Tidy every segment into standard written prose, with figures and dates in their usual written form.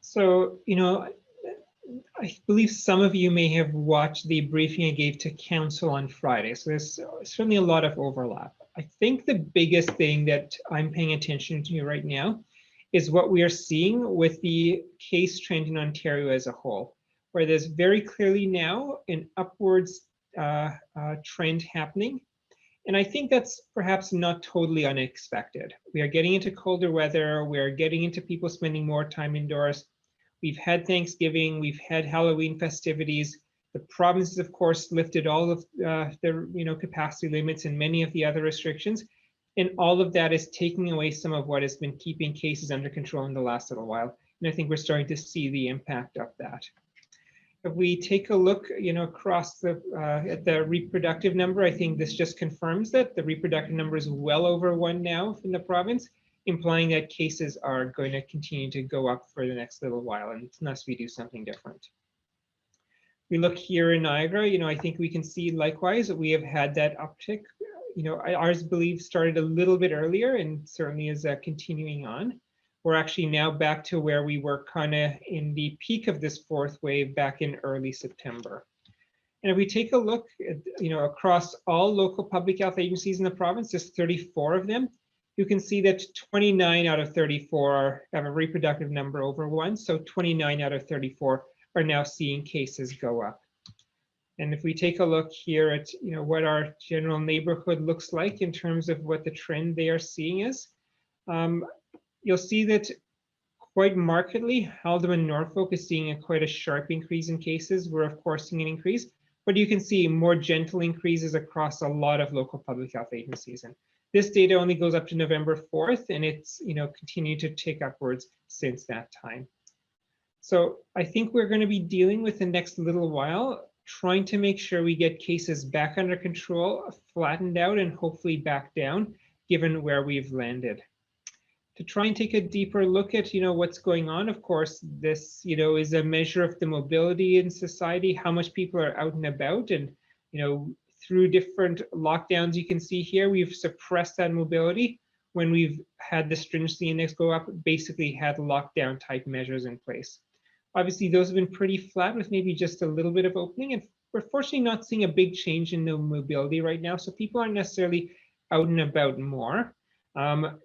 So, I believe some of you may have watched the briefing I gave to Council on Friday. So there's certainly a lot of overlap. I think the biggest thing that I'm paying attention to right now is what we are seeing with the case trend in Ontario as a whole, where there's very clearly now an upwards trend happening. And I think that's perhaps not totally unexpected. We are getting into colder weather. We're getting into people spending more time indoors. We've had Thanksgiving. We've had Halloween festivities. The provinces, of course, lifted all of their capacity limits and many of the other restrictions. And all of that is taking away some of what has been keeping cases under control in the last little while. And I think we're starting to see the impact of that. If we take a look, across the at the reproductive number, I think this just confirms that the reproductive number is well over 1 now in the province, implying that cases are going to continue to go up for the next little while, and unless we do something different. We look here in Niagara, I think we can see likewise that we have had that uptick. Ours, I believe, started a little bit earlier and certainly is continuing on. We're actually now back to where we were kind of in the peak of this fourth wave back in early September. And if we take a look at, across all local public health agencies in the province, just 34 of them, you can see that 29 out of 34 have a reproductive number over 1. So 29 out of 34 are now seeing cases go up. And if we take a look here at, what our general neighborhood looks like in terms of what the trend they are seeing is, you'll see that quite markedly, Haldimand and Norfolk is seeing quite a sharp increase in cases. We're of course seeing an increase, but you can see more gentle increases across a lot of local public health agencies. And this data only goes up to November 4th, and it's continued to tick upwards since that time. So I think we're going to be dealing with the next little while, trying to make sure we get cases back under control, flattened out, and hopefully back down, given where we've landed. To try and take a deeper look at what's going on, of course, this is a measure of the mobility in society, how much people are out and about, and through different lockdowns, you can see here we've suppressed that mobility. When we've had the Stringency Index go up, basically had lockdown type measures in place. Obviously, those have been pretty flat with maybe just a little bit of opening, and we're fortunately not seeing a big change in the mobility right now, so people aren't necessarily out and about more.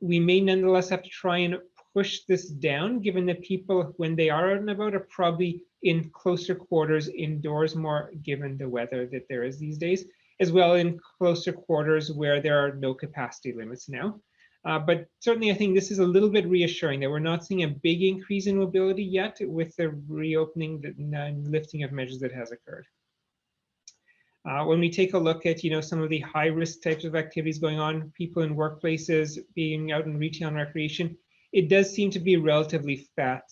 We may nonetheless have to try and push this down, given that people, when they are out and about, are probably in closer quarters indoors more, given the weather that there is these days, as well in closer quarters where there are no capacity limits now. But certainly, I think this is a little bit reassuring that we're not seeing a big increase in mobility yet with the reopening and lifting of measures that has occurred. When we take a look at some of the high risk types of activities going on, people in workplaces, being out in retail and recreation, it does seem to be relatively flat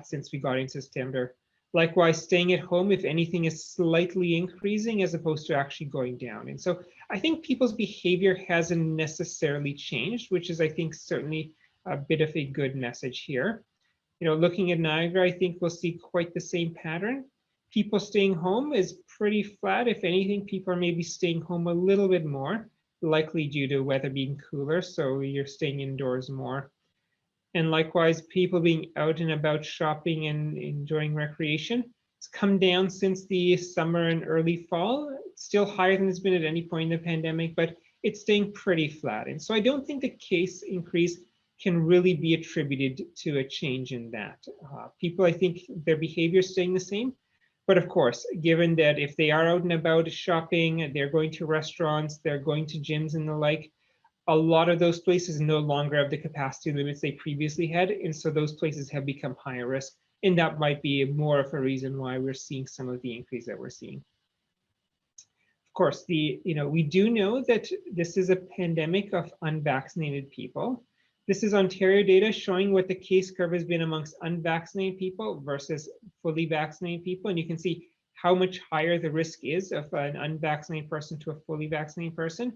since we got into September. Likewise, staying at home, if anything, is slightly increasing as opposed to actually going down. And so I think people's behavior hasn't necessarily changed, which is, I think, certainly a bit of a good message here. Looking at Niagara, I think we'll see quite the same pattern. People staying home is pretty flat. If anything, people are maybe staying home a little bit more, likely due to weather being cooler, so you're staying indoors more. And likewise, people being out and about shopping and enjoying recreation. It's come down since the summer and early fall. It's still higher than it's been at any point in the pandemic, but it's staying pretty flat. And so I don't think the case increase can really be attributed to a change in that. People, I think their behavior is staying the same. But of course, given that if they are out and about shopping, they're going to restaurants, they're going to gyms and the like, a lot of those places no longer have the capacity limits they previously had. And so those places have become higher risk. And that might be more of a reason why we're seeing some of the increase that we're seeing. Of course, we do know that this is a pandemic of unvaccinated people. This is Ontario data showing what the case curve has been amongst unvaccinated people versus fully vaccinated people. And you can see how much higher the risk is of an unvaccinated person to a fully vaccinated person.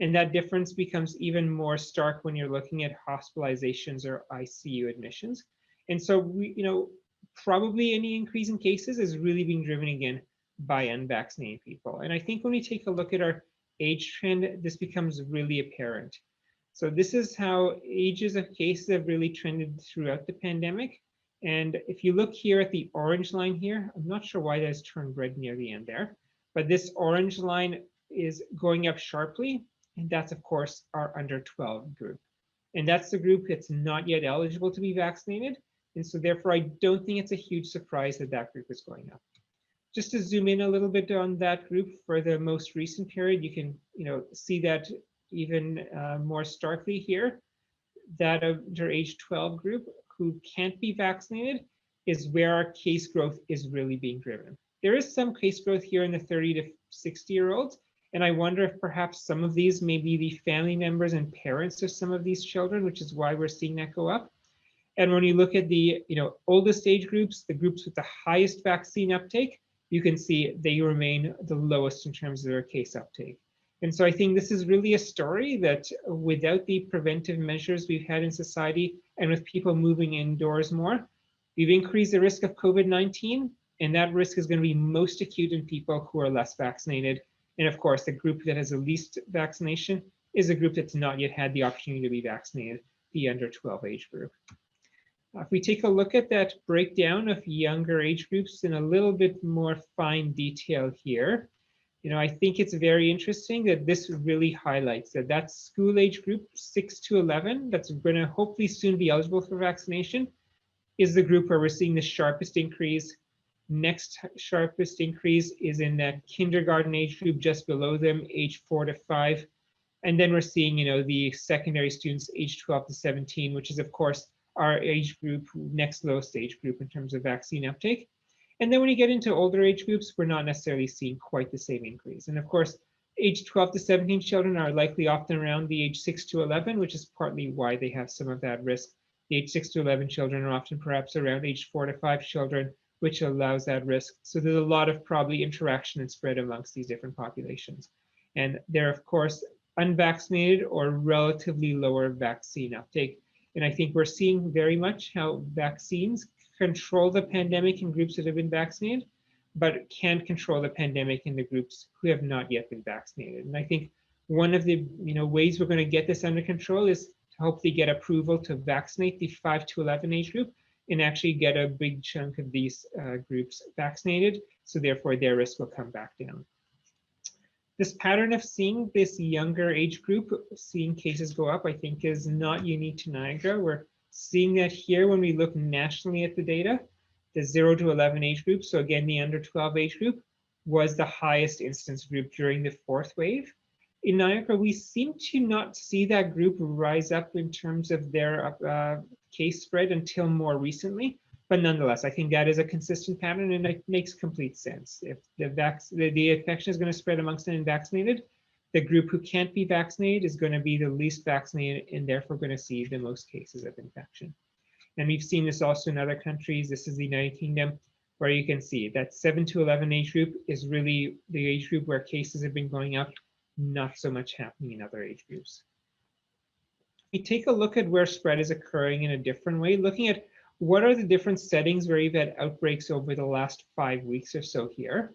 And that difference becomes even more stark when you're looking at hospitalizations or ICU admissions. And so, probably any increase in cases is really being driven again by unvaccinated people. And I think when we take a look at our age trend, this becomes really apparent. So this is how ages of cases have really trended throughout the pandemic. And if you look here at the orange line here, I'm not sure why that has turned red near the end there, but this orange line is going up sharply. And that's, of course, our under 12 group. And that's the group that's not yet eligible to be vaccinated. And so therefore, I don't think it's a huge surprise that that group is going up. Just to zoom in a little bit on that group for the most recent period, you can see that even more starkly here, that under age 12 group who can't be vaccinated is where our case growth is really being driven. There is some case growth here in the 30 to 60-year-olds, and I wonder if perhaps some of these may be the family members and parents of some of these children, which is why we're seeing that go up. And when you look at the oldest age groups, the groups with the highest vaccine uptake, you can see they remain the lowest in terms of their case uptake. And so I think this is really a story that without the preventive measures we've had in society and with people moving indoors more, we've increased the risk of COVID-19, and that risk is going to be most acute in people who are less vaccinated. And of course, the group that has the least vaccination is a group that's not yet had the opportunity to be vaccinated, the under 12 age group. If we take a look at that breakdown of younger age groups in a little bit more fine detail here, I think it's very interesting that this really highlights that school age group 6 to 11 that's going to hopefully soon be eligible for vaccination is the group where we're seeing the sharpest increase. Next sharpest increase is in that kindergarten age group just below them, age 4 to 5. And then we're seeing, the secondary students age 12 to 17, which is of course our age group, next lowest age group in terms of vaccine uptake. And then when you get into older age groups, we're not necessarily seeing quite the same increase. And of course, age 12 to 17 children are likely often around the age 6 to 11, which is partly why they have some of that risk. The age 6 to 11 children are often perhaps around age 4 to 5 children, which allows that risk. So there's a lot of probably interaction and spread amongst these different populations. And they're, of course, unvaccinated or relatively lower vaccine uptake. And I think we're seeing very much how vaccines control the pandemic in groups that have been vaccinated, but can't control the pandemic in the groups who have not yet been vaccinated. And I think one of the ways we're going to get this under control is to hopefully get approval to vaccinate the 5 to 11 age group and actually get a big chunk of these groups vaccinated. So therefore their risk will come back down. This pattern of seeing this younger age group, seeing cases go up, I think is not unique to Niagara. We're seeing that here when we look nationally at the data. The 0 to 11 age group, so again, the under 12 age group, was the highest incidence group during the 4th wave. In Niagara, we seem to not see that group rise up in terms of their case spread until more recently. But nonetheless, I think that is a consistent pattern, and it makes complete sense. If the infection is going to spread amongst the unvaccinated, the group who can't be vaccinated is going to be the least vaccinated and therefore going to see the most cases of infection. And we've seen this also in other countries. This is the United Kingdom, where you can see that 7 to 11 age group is really the age group where cases have been going up, not so much happening in other age groups. We take a look at where spread is occurring in a different way, looking at what are the different settings where you've had outbreaks over the last 5 weeks or so here.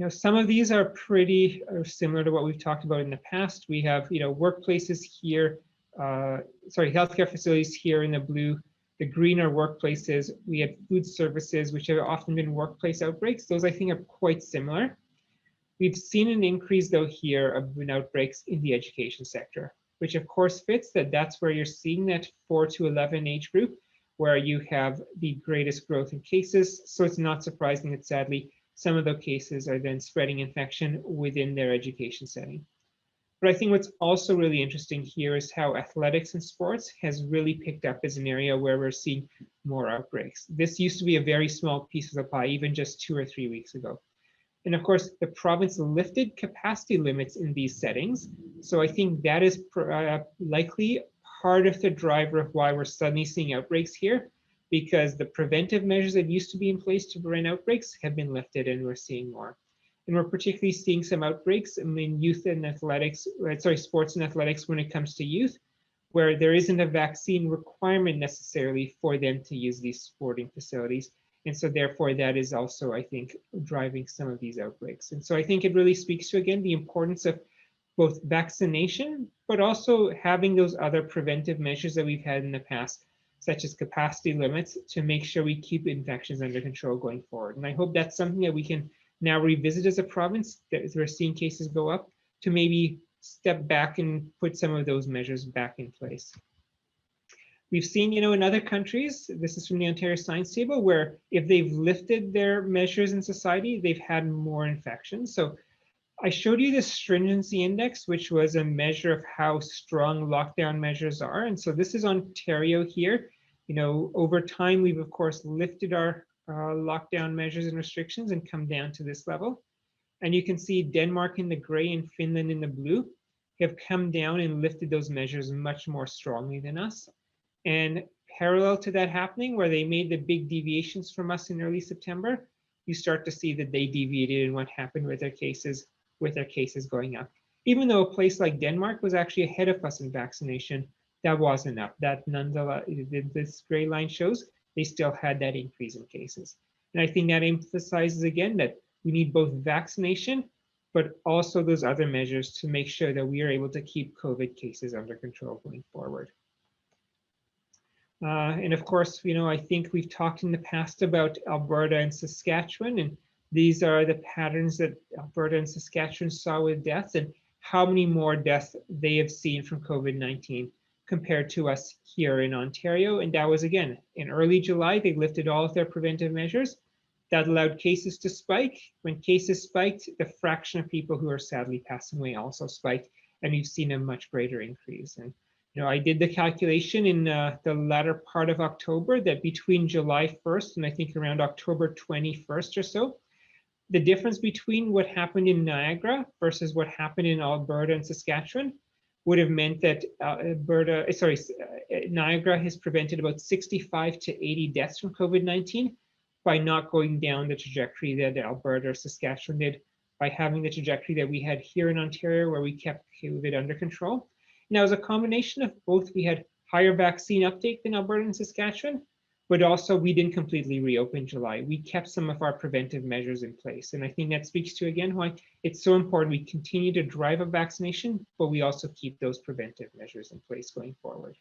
Some of these are pretty similar to what we've talked about in the past. We have, workplaces here, healthcare facilities here in the blue. The green are workplaces. We have food services, which have often been workplace outbreaks. Those I think are quite similar. We've seen an increase though here of outbreaks in the education sector, which of course fits that's where you're seeing that 4 to 11 age group, where you have the greatest growth in cases. So it's not surprising that sadly, some of those cases are then spreading infection within their education setting. But I think what's also really interesting here is how athletics and sports has really picked up as an area where we're seeing more outbreaks. This used to be a very small piece of the pie, even just 2 or 3 weeks ago. And of course, the province lifted capacity limits in these settings. So I think that is likely part of the driver of why we're suddenly seeing outbreaks here, because the preventive measures that used to be in place to prevent outbreaks have been lifted and we're seeing more. And we're particularly seeing some outbreaks in youth and athletics, sports and athletics when it comes to youth, where there isn't a vaccine requirement necessarily for them to use these sporting facilities. And so therefore that is also, I think, driving some of these outbreaks. And so I think it really speaks to, again, the importance of both vaccination, but also having those other preventive measures that we've had in the past such as capacity limits, to make sure we keep infections under control going forward. And I hope that's something that we can now revisit as a province, that as we're seeing cases go up, to maybe step back and put some of those measures back in place. We've seen, in other countries, this is from the Ontario Science Table, where if they've lifted their measures in society, they've had more infections. So I showed you the Stringency Index, which was a measure of how strong lockdown measures are. And so this is Ontario here. Over time, we've of course lifted our lockdown measures and restrictions and come down to this level. And you can see Denmark in the gray and Finland in the blue have come down and lifted those measures much more strongly than us. And parallel to that happening, where they made the big deviations from us in early September, you start to see that they deviated in what happened with their cases going up. Even though a place like Denmark was actually ahead of us in vaccination, that wasn't enough. That nonetheless, this gray line shows they still had that increase in cases. And I think that emphasizes again that we need both vaccination, but also those other measures to make sure that we are able to keep COVID cases under control going forward. And of course, I think we've talked in the past about Alberta and Saskatchewan, and these are the patterns that Alberta and Saskatchewan saw with deaths and how many more deaths they have seen from COVID-19 compared to us here in Ontario. And that was, again, in early July, they lifted all of their preventive measures. That allowed cases to spike. When cases spiked, the fraction of people who are sadly passing away also spiked, and we've seen a much greater increase. And I did the calculation in the latter part of October that between July 1st and I think around October 21st or so, the difference between what happened in Niagara versus what happened in Alberta and Saskatchewan would have meant that Niagara has prevented about 65 to 80 deaths from COVID-19 by not going down the trajectory that Alberta or Saskatchewan did, by having the trajectory that we had here in Ontario, where we kept COVID under control. Now, as a combination of both, we had higher vaccine uptake than Alberta and Saskatchewan, but also we didn't completely reopen July. We kept some of our preventive measures in place. And I think that speaks to, again, why it's so important we continue to drive a vaccination, but we also keep those preventive measures in place going forward.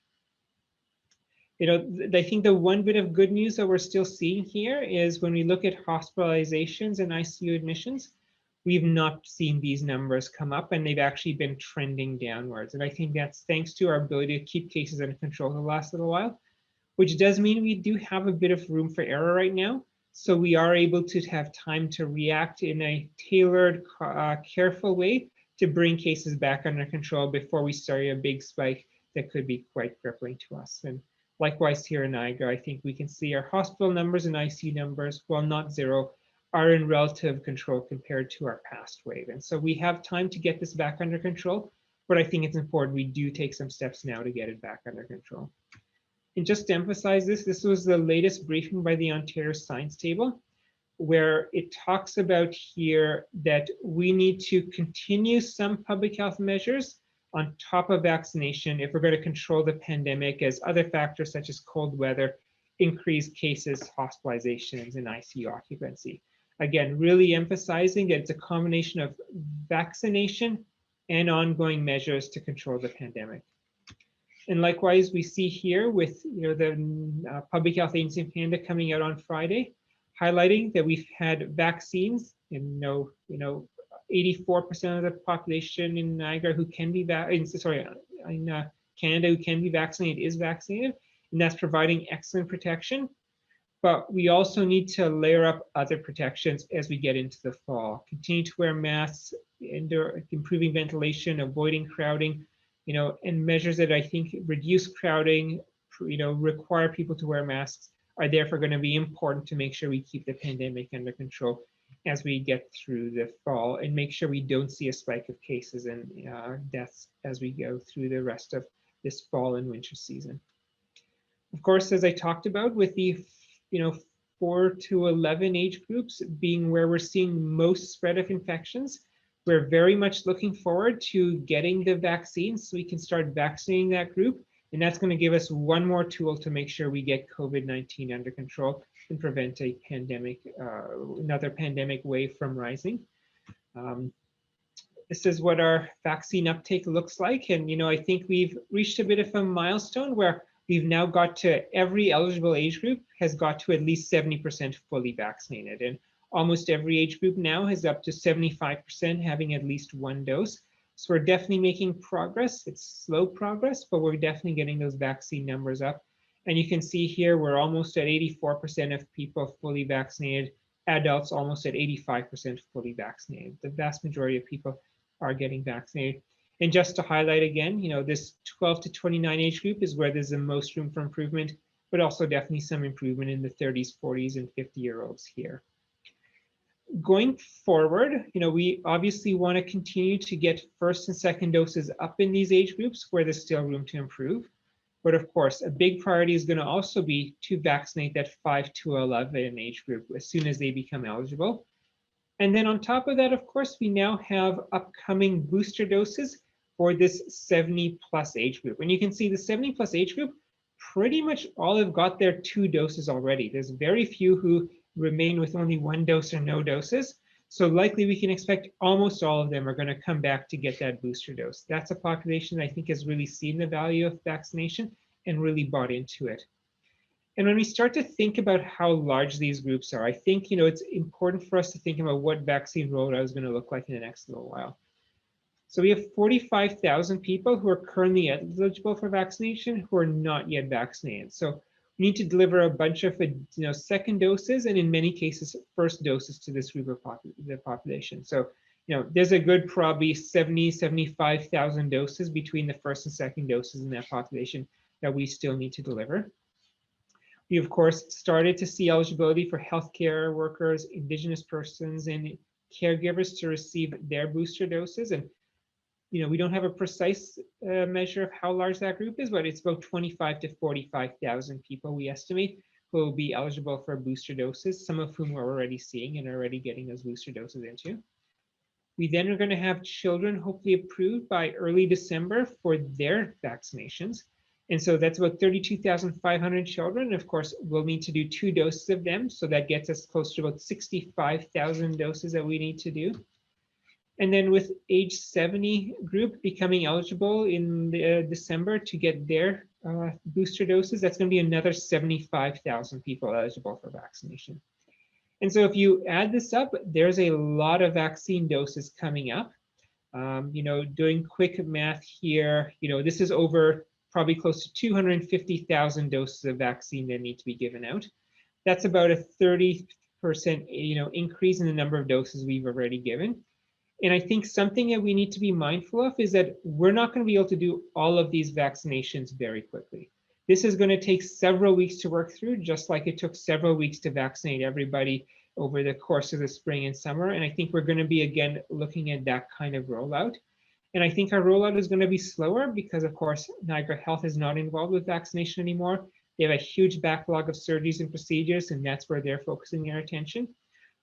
I think the one bit of good news that we're still seeing here is when we look at hospitalizations and ICU admissions, we've not seen these numbers come up, and they've actually been trending downwards. And I think that's thanks to our ability to keep cases under control the last little while, which does mean we do have a bit of room for error right now. So we are able to have time to react in a tailored, careful way to bring cases back under control before we start a big spike that could be quite crippling to us. And likewise here in Niagara, I think we can see our hospital numbers and ICU numbers, while not zero, are in relative control compared to our past wave. And so we have time to get this back under control, but I think it's important we do take some steps now to get it back under control. And just to emphasize this, this was the latest briefing by the Ontario Science Table, where it talks about here that we need to continue some public health measures on top of vaccination if we're going to control the pandemic, as other factors such as cold weather increase cases, hospitalizations, and ICU occupancy. Again, really emphasizing that it's a combination of vaccination and ongoing measures to control the pandemic. And likewise, we see here with the Public Health Agency of Canada coming out on Friday, highlighting that we've had vaccines in 84% of the population in Niagara who can be in Canada who can be vaccinated is vaccinated, and that's providing excellent protection. But we also need to layer up other protections as we get into the fall. Continue to wear masks, improving ventilation, avoiding crowding, and measures that I think reduce crowding, require people to wear masks, are therefore going to be important to make sure we keep the pandemic under control as we get through the fall, and make sure we don't see a spike of cases and deaths as we go through the rest of this fall and winter season. Of course, as I talked about, with the 4 to 11 age groups being where we're seeing most spread of infections, we're very much looking forward to getting the vaccine so we can start vaccinating that group. And that's going to give us one more tool to make sure we get COVID-19 under control and prevent a pandemic, another pandemic wave from rising. This is what our vaccine uptake looks like. And, I think we've reached a bit of a milestone where we've now got to every eligible age group has got to at least 70% fully vaccinated. And almost every age group now has up to 75% having at least one dose. So we're definitely making progress. It's slow progress, but we're definitely getting those vaccine numbers up. And you can see here, we're almost at 84% of people fully vaccinated, adults almost at 85% fully vaccinated. The vast majority of people are getting vaccinated. And just to highlight again, this 12 to 29 age group is where there's the most room for improvement, but also definitely some improvement in the 30s, 40s, and 50-year-olds here. Going forward, we obviously want to continue to get first and second doses up in these age groups where there's still room to improve. But of course, a big priority is going to also be to vaccinate that 5 to 11 age group as soon as they become eligible. And then on top of that, of course, we now have upcoming booster doses for this 70+ age group. And you can see the 70+ age group, pretty much all have got their 2 doses already. There's very few who remain with only 1 dose or no doses. So likely we can expect almost all of them are going to come back to get that booster dose. That's a population that I think has really seen the value of vaccination and really bought into it. And when we start to think about how large these groups are, I think it's important for us to think about what vaccine rollout is going to look like in the next little while. So we have 45,000 people who are currently eligible for vaccination who are not yet vaccinated. So we need to deliver a bunch of second doses and in many cases first doses to this group of the population. So there's a good probably 75,000 doses between the first and second doses in that population that we still need to deliver. We of course started to see eligibility for healthcare workers, Indigenous persons, and caregivers to receive their booster doses. And we don't have a precise measure of how large that group is, but it's about 25 to 45,000 people we estimate who will be eligible for booster doses, some of whom we're already seeing and already getting those booster doses into. We then are going to have children hopefully approved by early December for their vaccinations. And so that's about 32,500 children. Of course, we'll need to do 2 doses of them. So that gets us close to about 65,000 doses that we need to do. And then with age 70 group becoming eligible in December to get their booster doses, that's going to be another 75,000 people eligible for vaccination. And so if you add this up, there's a lot of vaccine doses coming up. Doing quick math here, this is over probably close to 250,000 doses of vaccine that need to be given out. That's about a 30% increase in the number of doses we've already given. And I think something that we need to be mindful of is that we're not going to be able to do all of these vaccinations very quickly. This is going to take several weeks to work through, just like it took several weeks to vaccinate everybody over the course of the spring and summer. And I think we're going to be, again, looking at that kind of rollout. And I think our rollout is going to be slower because, of course, Niagara Health is not involved with vaccination anymore. They have a huge backlog of surgeries and procedures, and that's where they're focusing their attention.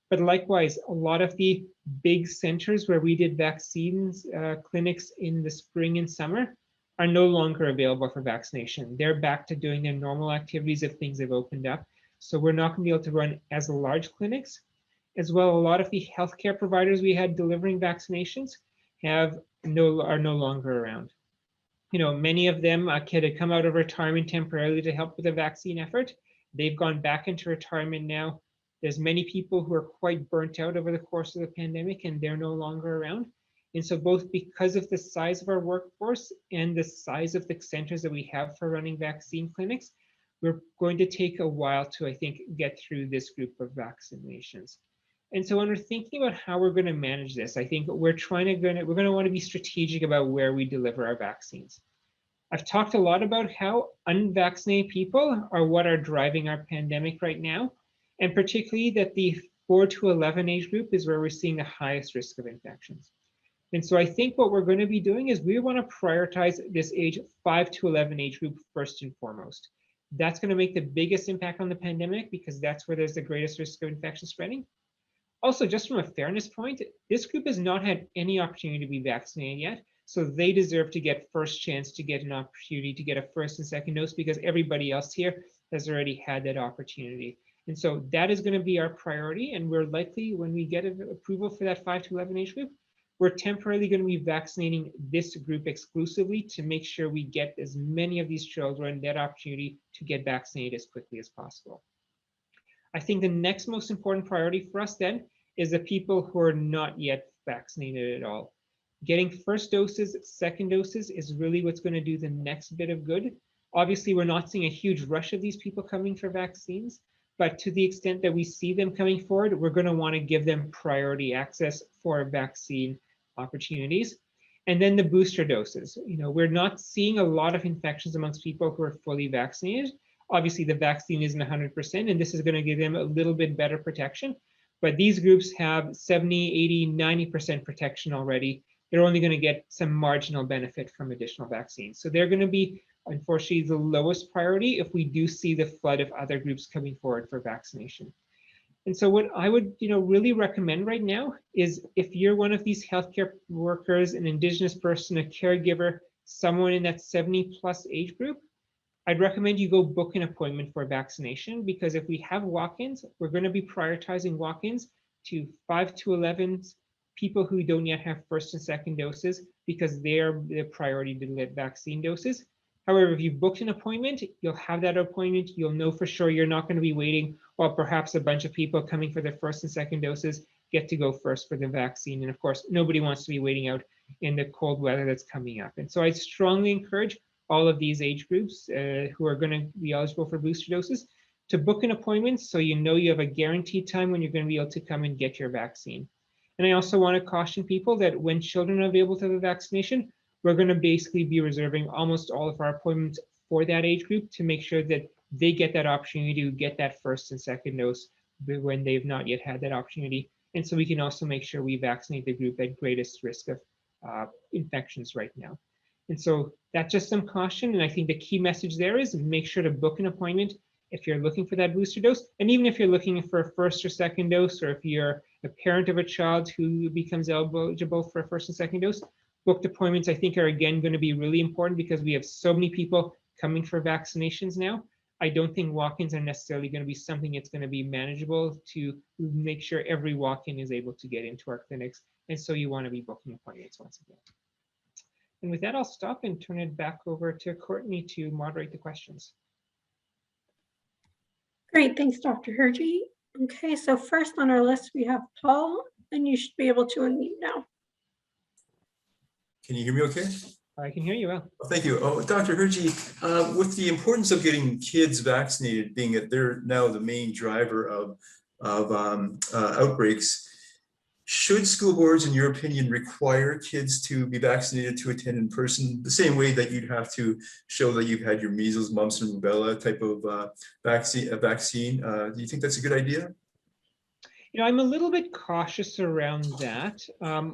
But likewise, a lot of the big centers where we did vaccines clinics in the spring and summer are no longer available for vaccination. They're back to doing their normal activities if things have opened up. So we're not going to be able to run as large clinics. As well, a lot of the healthcare providers we had delivering vaccinations are no longer around. Many of them had come out of retirement temporarily to help with the vaccine effort. They've gone back into retirement now. There's many people who are quite burnt out over the course of the pandemic and they're no longer around. And so both because of the size of our workforce and the size of the centers that we have for running vaccine clinics, we're going to take a while to, I think, get through this group of vaccinations. And so when we're thinking about how we're going to manage this, I think we're going to want to be strategic about where we deliver our vaccines. I've talked a lot about how unvaccinated people are what are driving our pandemic right now. And particularly that the 4 to 11 age group is where we're seeing the highest risk of infections. And so I think what we're going to be doing is we want to prioritize this age 5 to 11 age group first and foremost. That's going to make the biggest impact on the pandemic because that's where there's the greatest risk of infection spreading. Also, just from a fairness point, this group has not had any opportunity to be vaccinated yet. So they deserve to get first chance to get an opportunity to get a first and second dose because everybody else here has already had that opportunity. And so that is going to be our priority. And we're likely, when we get approval for that 5 to 11 age group, we're temporarily going to be vaccinating this group exclusively to make sure we get as many of these children that opportunity to get vaccinated as quickly as possible. I think the next most important priority for us then is the people who are not yet vaccinated at all. Getting first doses, second doses is really what's going to do the next bit of good. Obviously, we're not seeing a huge rush of these people coming for vaccines, but to the extent that we see them coming forward, we're going to want to give them priority access for vaccine opportunities. And then the booster doses. We're not seeing a lot of infections amongst people who are fully vaccinated. Obviously, the vaccine isn't 100%, and this is going to give them a little bit better protection. But these groups have 70, 80, 90% protection already. They're only going to get some marginal benefit from additional vaccines. So they're going to be, unfortunately, the lowest priority if we do see the flood of other groups coming forward for vaccination. And so what I would really recommend right now is if you're one of these healthcare workers, an Indigenous person, a caregiver, someone in that 70+ age group, I'd recommend you go book an appointment for vaccination, because if we have walk-ins, we're going to be prioritizing walk-ins to 5 to 11 people who don't yet have first and second doses, because they're the priority to get vaccine doses. However, if you booked an appointment, you'll have that appointment. You'll know for sure you're not going to be waiting while perhaps a bunch of people coming for their first and second doses get to go first for the vaccine. And of course, nobody wants to be waiting out in the cold weather that's coming up. And so I strongly encourage all of these age groups who are going to be eligible for booster doses to book an appointment, so you know you have a guaranteed time when you're going to be able to come and get your vaccine. And I also want to caution people that when children are available to have a vaccination, we're going to basically be reserving almost all of our appointments for that age group to make sure that they get that opportunity to get that first and second dose when they've not yet had that opportunity. And so we can also make sure we vaccinate the group at greatest risk of infections right now. And so that's just some caution. And I think the key message there is make sure to book an appointment if you're looking for that booster dose. And even if you're looking for a first or second dose, or if you're a parent of a child who becomes eligible for a first and second dose, booked appointments, I think, are again going to be really important, because we have so many people coming for vaccinations now. I don't think walk-ins are necessarily going to be something that's going to be manageable to make sure every walk-in is able to get into our clinics. And so you want to be booking appointments once again. And with that, I'll stop and turn it back over to Courtney to moderate the questions. Great, thanks, Dr. Hergy. Okay, so first on our list, we have Paul, and you should be able to unmute now. Can you hear me okay? I can hear you well. Oh, thank you. Oh, Dr. Hergy, with the importance of getting kids vaccinated, being that they're now the main driver of outbreaks, should school boards, in your opinion, require kids to be vaccinated to attend in person, the same way that you'd have to show that you've had your measles, mumps, and rubella type of vaccine? Do you think that's a good idea? I'm a little bit cautious around that.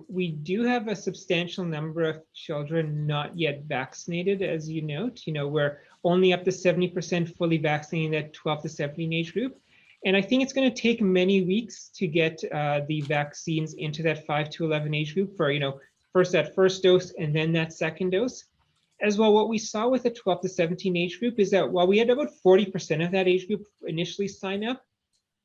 We do have a substantial number of children not yet vaccinated, as you note. We're only up to 70% fully vaccinated in that 12 to 17 age group. And I think it's going to take many weeks to get the vaccines into that 5 to 11 age group for, first that first dose and then that second dose. As well, what we saw with the 12 to 17 age group is that while we had about 40% of that age group initially sign up,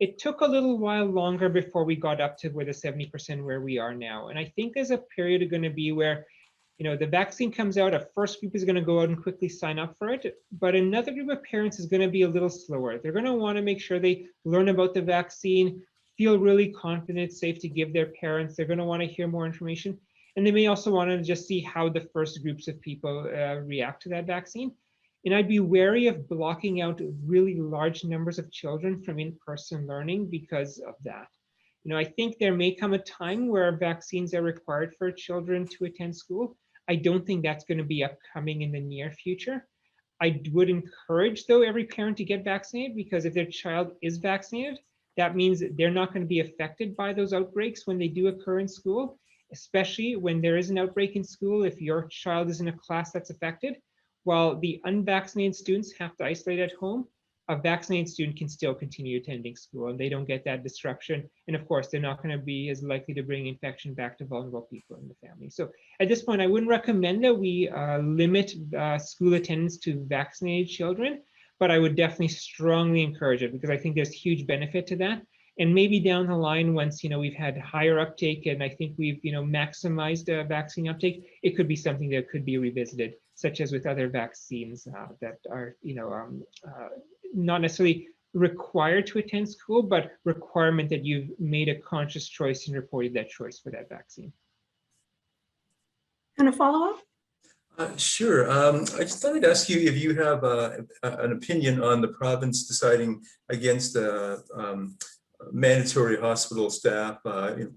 it took a little while longer before we got up to where the 70% where we are now. And I think there's a period going to be where the vaccine comes out, a first group is going to go out and quickly sign up for it, but another group of parents is going to be a little slower. They're going to want to make sure they learn about the vaccine, feel really confident, safe to give their parents. They're going to want to hear more information. And they may also want to just see how the first groups of people react to that vaccine. And I'd be wary of blocking out really large numbers of children from in-person learning because of that. I think there may come a time where vaccines are required for children to attend school. I don't think that's going to be upcoming in the near future. I would encourage, though, every parent to get vaccinated, because if their child is vaccinated, that means they're not going to be affected by those outbreaks when they do occur in school, especially when there is an outbreak in school. If your child is in a class that's affected, while the unvaccinated students have to isolate at home, a vaccinated student can still continue attending school and they don't get that disruption. And of course, they're not going to be as likely to bring infection back to vulnerable people in the family. So at this point, I wouldn't recommend that we limit school attendance to vaccinated children, but I would definitely strongly encourage it, because I think there's huge benefit to that. And maybe down the line, once we've had higher uptake, and I think we've maximized vaccine uptake, it could be something that could be revisited, such as with other vaccines that are not necessarily required to attend school, but requirement that you've made a conscious choice and reported that choice for that vaccine. And a follow-up? Sure. I just thought I'd ask you if you have an opinion on the province deciding against mandatory hospital staff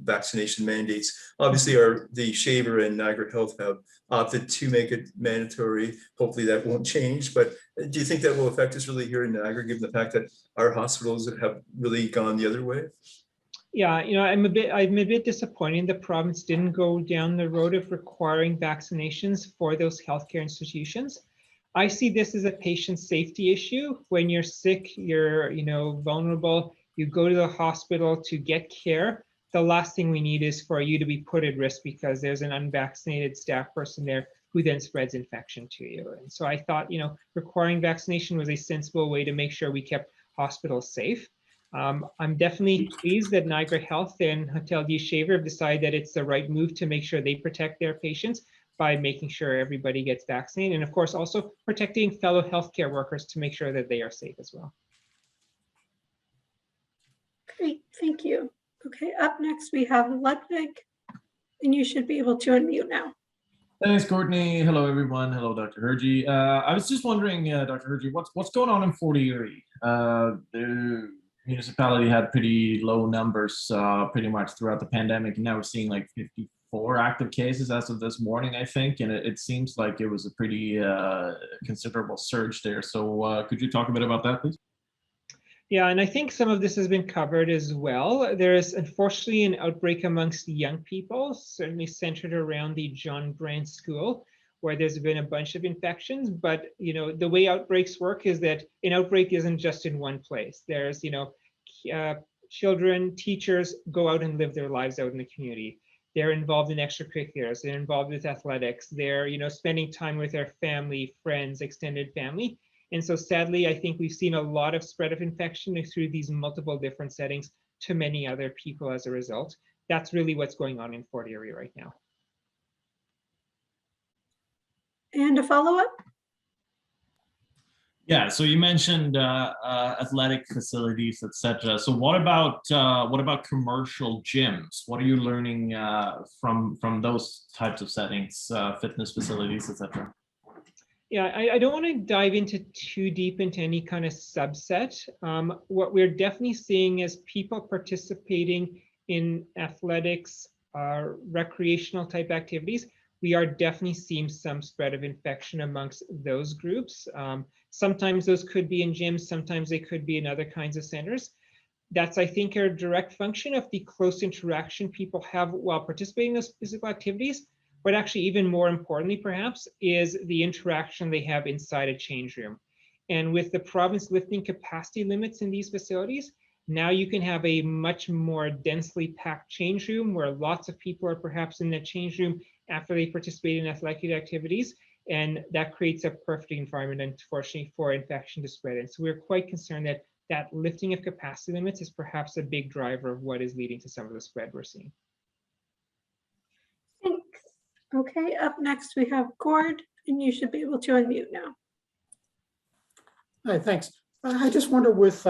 vaccination mandates. Obviously, the Shaver and Niagara Health have opted to make it mandatory. Hopefully that won't change, but do you think that will affect us really here in Niagara, given the fact that our hospitals have really gone the other way? Yeah, I'm a bit disappointed the province didn't go down the road of requiring vaccinations for those healthcare institutions. I see this as a patient safety issue. When you're sick, you're vulnerable, you go to the hospital to get care. The last thing we need is for you to be put at risk because there's an unvaccinated staff person there who then spreads infection to you. And so I thought, requiring vaccination was a sensible way to make sure we kept hospitals safe. I'm definitely pleased that Niagara Health and Hotel Dieu Shaver have decided that it's the right move to make sure they protect their patients by making sure everybody gets vaccinated, and of course also protecting fellow healthcare workers to make sure that they are safe as well. Great, thank you. Okay, up next we have Ludwig, and you should be able to unmute now. Thanks, Courtney. Hello, everyone. Hello, Dr. Hergy. I was just wondering, Dr. Hergy, what's going on in Fort Erie? The municipality had pretty low numbers pretty much throughout the pandemic, and now we're seeing like 54 active cases as of this morning, I think, and it seems like it was a pretty considerable surge there. So could you talk a bit about that, please? Yeah, and I think some of this has been covered as well. There is unfortunately an outbreak amongst young people, certainly centered around the John Brand School, where there's been a bunch of infections. But the way outbreaks work is that an outbreak isn't just in one place. There's children, teachers go out and live their lives out in the community. They're involved in extracurriculars. They're involved with athletics. They're spending time with their family, friends, extended family. And so sadly, I think we've seen a lot of spread of infection through these multiple different settings to many other people as a result. That's really what's going on in Fort Erie right now. And a follow-up? Yeah, so you mentioned athletic facilities, etc. So what about commercial gyms? What are you learning from those types of settings, fitness facilities, etc.? Yeah, I don't want to dive into too deep into any kind of subset. What we're definitely seeing is people participating in athletics, recreational type activities. We are definitely seeing some spread of infection amongst those groups. Sometimes those could be in gyms, sometimes they could be in other kinds of centers. That's, I think, a direct function of the close interaction people have while participating in those physical activities. But actually, even more importantly, perhaps, is the interaction they have inside a change room. And with the province lifting capacity limits in these facilities, now you can have a much more densely packed change room where lots of people are perhaps in that change room after they participate in athletic activities. And that creates a perfect environment, unfortunately, for infection to spread. And so we're quite concerned that that lifting of capacity limits is perhaps a big driver of what is leading to some of the spread we're seeing. Thanks. Okay, up next we have Gord, and you should be able to unmute now. Hi, thanks. I just wonder, with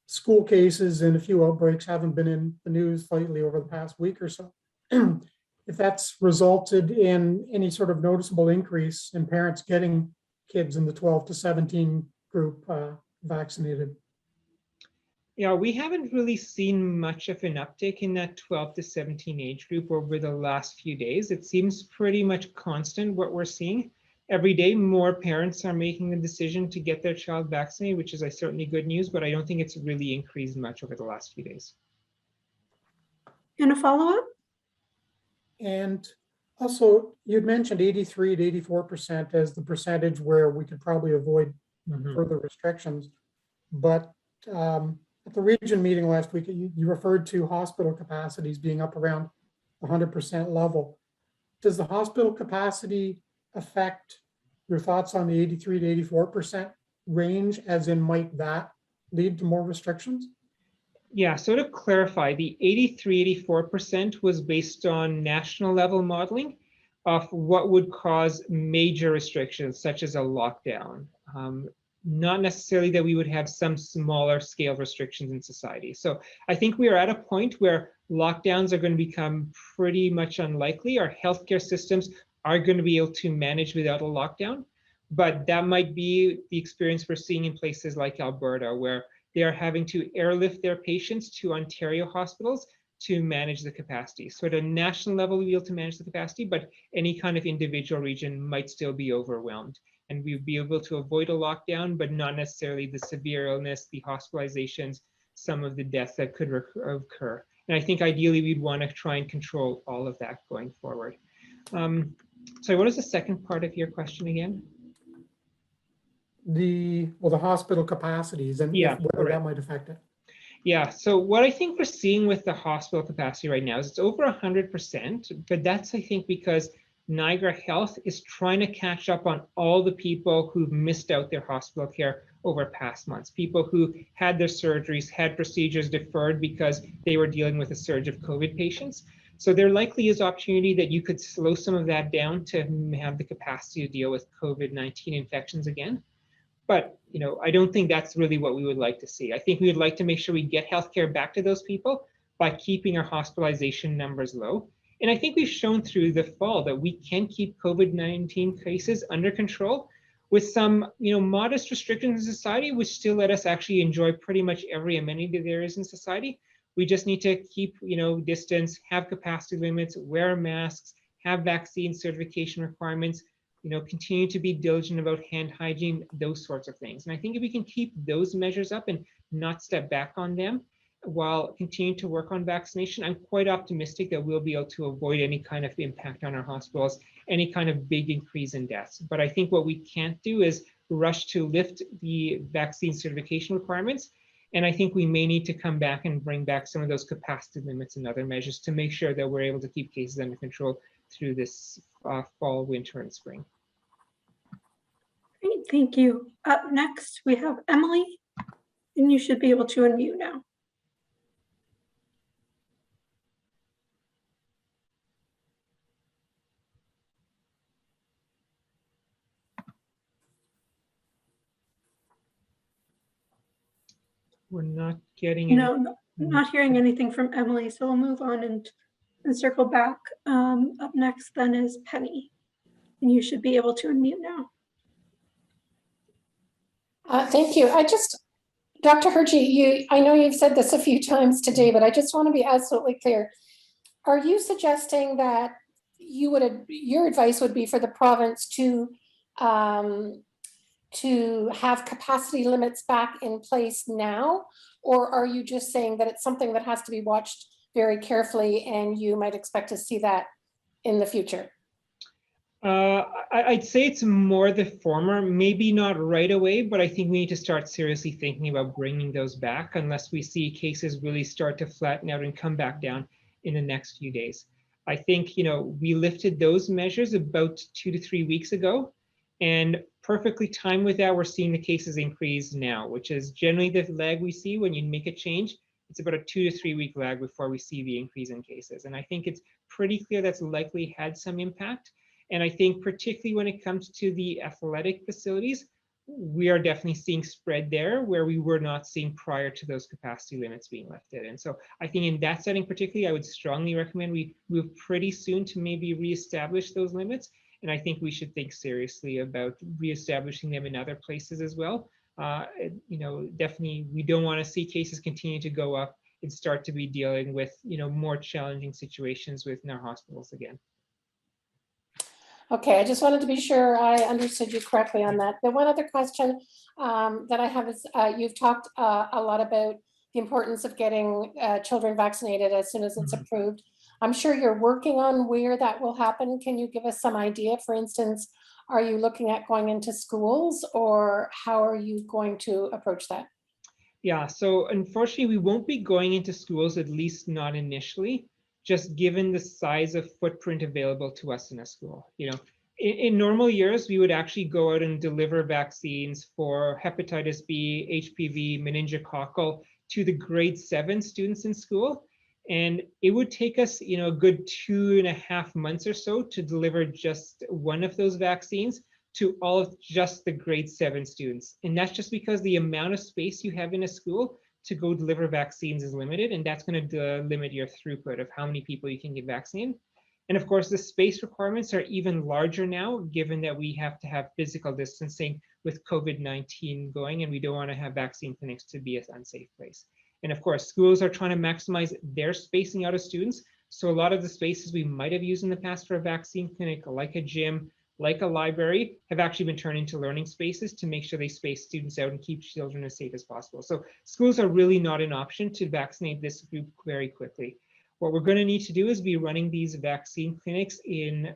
school cases and a few outbreaks haven't been in the news lately over the past week or so, if that's resulted in any sort of noticeable increase in parents getting kids in the 12 to 17 group vaccinated. Yeah, we haven't really seen much of an uptick in that 12 to 17 age group over the last few days. It seems pretty much constant what we're seeing. Every day, more parents are making the decision to get their child vaccinated, which is certainly good news, but I don't think it's really increased much over the last few days. And a follow-up? And also, you'd mentioned 83 to 84% as the percentage where we could probably avoid further restrictions. But at the region meeting last week, you referred to hospital capacities being up around 100% level. Does the hospital capacity affect your thoughts on the 83 to 84% range, as in might that lead to more restrictions? Yeah, so to clarify, the 83-84% was based on national level modeling of what would cause major restrictions, such as a lockdown. Not necessarily that we would have some smaller scale restrictions in society. So I think we are at a point where lockdowns are going to become pretty much unlikely. Our healthcare systems are going to be able to manage without a lockdown, but that might be the experience we're seeing in places like Alberta, where they are having to airlift their patients to Ontario hospitals to manage the capacity. So at a national level, we'll be able to manage the capacity, but any kind of individual region might still be overwhelmed. And we'll be able to avoid a lockdown, but not necessarily the severe illness, the hospitalizations, some of the deaths that could occur. And I think ideally we'd want to try and control all of that going forward. Sorry, what was the second part of your question again? The hospital capacities and whether that might affect it. Yeah, so what I think we're seeing with the hospital capacity right now is it's over 100%, but that's, I think, because Niagara Health is trying to catch up on all the people who've missed out their hospital care over past months, people who had their surgeries, had procedures deferred because they were dealing with a surge of COVID patients. So there likely is opportunity that you could slow some of that down to have the capacity to deal with COVID-19 infections again. But I don't think that's really what we would like to see. I think we would like to make sure we get healthcare back to those people by keeping our hospitalization numbers low. And I think we've shown through the fall that we can keep COVID-19 cases under control with some modest restrictions in society, which still let us actually enjoy pretty much every amenity there is in society. We just need to keep distance, have capacity limits, wear masks, have vaccine certification requirements, continue to be diligent about hand hygiene, those sorts of things. And I think if we can keep those measures up and not step back on them while continuing to work on vaccination, I'm quite optimistic that we'll be able to avoid any kind of impact on our hospitals, any kind of big increase in deaths. But I think what we can't do is rush to lift the vaccine certification requirements. And I think we may need to come back and bring back some of those capacity limits and other measures to make sure that we're able to keep cases under control through this fall, winter, and spring. Great, thank you. Up next, we have Emily, and you should be able to unmute now. We're not getting not hearing anything from Emily, so we'll move on and circle back. Up next then is Penny, and you should be able to unmute now. Thank you. Dr. Hergy, I know you've said this a few times today, but I just want to be absolutely clear. Are you suggesting that your advice would be for the province to have capacity limits back in place now? Or are you just saying that it's something that has to be watched very carefully and you might expect to see that in the future? I'd say it's more the former, maybe not right away, but I think we need to start seriously thinking about bringing those back unless we see cases really start to flatten out and come back down in the next few days. I think, we lifted those measures about 2 to 3 weeks ago, and perfectly timed with that, we're seeing the cases increase now, which is generally the lag we see when you make a change. It's about a 2 to 3 week lag before we see the increase in cases. And I think it's pretty clear that's likely had some impact. And I think particularly when it comes to the athletic facilities, we are definitely seeing spread there where we were not seeing prior to those capacity limits being lifted. And so I think in that setting particularly, I would strongly recommend we move pretty soon to maybe reestablish those limits. And I think we should think seriously about reestablishing them in other places as well. Definitely we don't want to see cases continue to go up and start to be dealing with, more challenging situations within our hospitals again. Okay, I just wanted to be sure I understood you correctly on that. The one other question that I have is you've talked a lot about the importance of getting children vaccinated as soon as it's approved. I'm sure you're working on where that will happen. Can you give us some idea? For instance, are you looking at going into schools or how are you going to approach that? Yeah, so unfortunately, we won't be going into schools, at least not initially, just given the size of footprint available to us in a school. In normal years, we would actually go out and deliver vaccines for hepatitis B, HPV, meningococcal to the grade 7 students in school. And it would take us, a good 2.5 months or so to deliver just one of those vaccines to all of just the grade 7 students. And that's just because the amount of space you have in a school to go deliver vaccines is limited, and that's going to limit your throughput of how many people you can get vaccinated. And of course, the space requirements are even larger now, given that we have to have physical distancing with COVID-19 going, and we don't want to have vaccine clinics to be an unsafe place. And of course, schools are trying to maximize their spacing out of students. So a lot of the spaces we might have used in the past for a vaccine clinic, like a gym, like a library, have actually been turned into learning spaces to make sure they space students out and keep children as safe as possible. So schools are really not an option to vaccinate this group very quickly. What we're going to need to do is be running these vaccine clinics in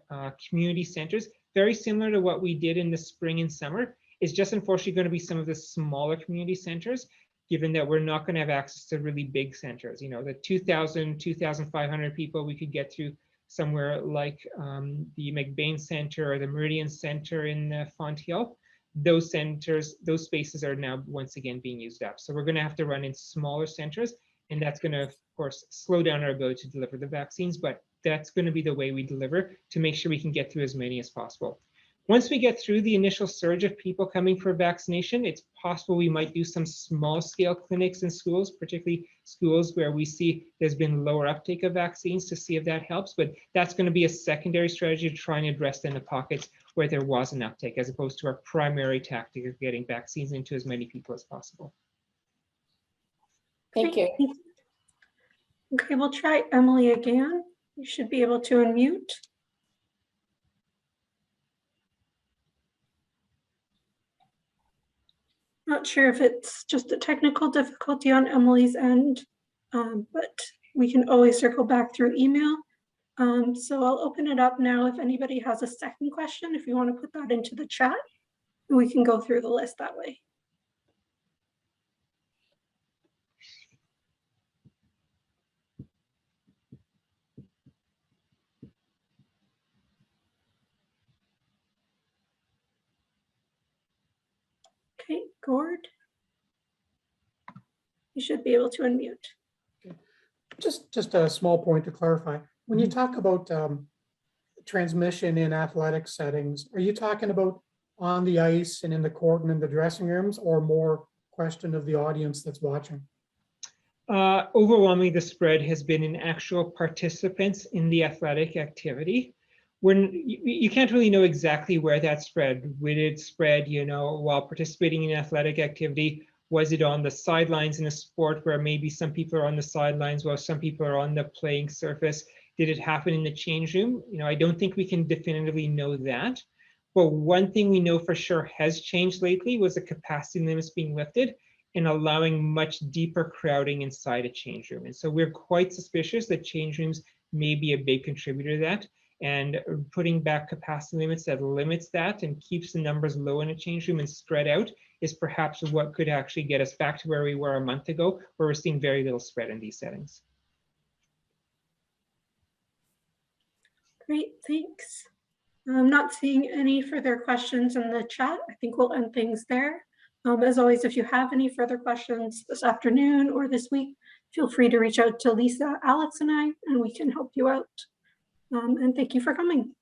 community centers, very similar to what we did in the spring and summer. It's just unfortunately going to be some of the smaller community centers, given that we're not going to have access to really big centers. The 2,000, 2,500 people we could get through somewhere like the McBain Center or the Meridian Center in Fonthill. Those centers, those spaces are now once again being used up. So we're going to have to run in smaller centers, and that's going to, of course, slow down our ability to deliver the vaccines, but that's going to be the way we deliver to make sure we can get through as many as possible. Once we get through the initial surge of people coming for vaccination, it's possible we might do some small scale clinics in schools, particularly schools where we see there's been lower uptake of vaccines, to see if that helps. But that's going to be a secondary strategy to try and address in the pockets where there was an uptake, as opposed to our primary tactic of getting vaccines into as many people as possible. Thank you. Okay, we'll try Emily again. You should be able to unmute. Not sure if it's just a technical difficulty on Emily's end, but we can always circle back through email. So I'll open it up now. If anybody has a second question, if you want to put that into the chat, we can go through the list that way. Okay, Gord, you should be able to unmute. Just a small point to clarify. When you talk about transmission in athletic settings, are you talking about on the ice and in the court and in the dressing rooms, or more question of the audience that's watching? Overwhelmingly, the spread has been in actual participants in the athletic activity. When you can't really know exactly where that spread. Would it spread, while participating in athletic activity? Was it on the sidelines in a sport where maybe some people are on the sidelines while some people are on the playing surface? Did it happen in the change room? I don't think we can definitively know that. But one thing we know for sure has changed lately was the capacity limits being lifted and allowing much deeper crowding inside a change room. And so we're quite suspicious that change rooms may be a big contributor to that. And putting back capacity limits that limits that and keeps the numbers low in a change room and spread out is perhaps what could actually get us back to where we were a month ago, where we're seeing very little spread in these settings. Great, thanks. I'm not seeing any further questions in the chat. I think we'll end things there. As always, if you have any further questions this afternoon or this week, feel free to reach out to Lisa, Alex, and I, and we can help you out. And thank you for coming.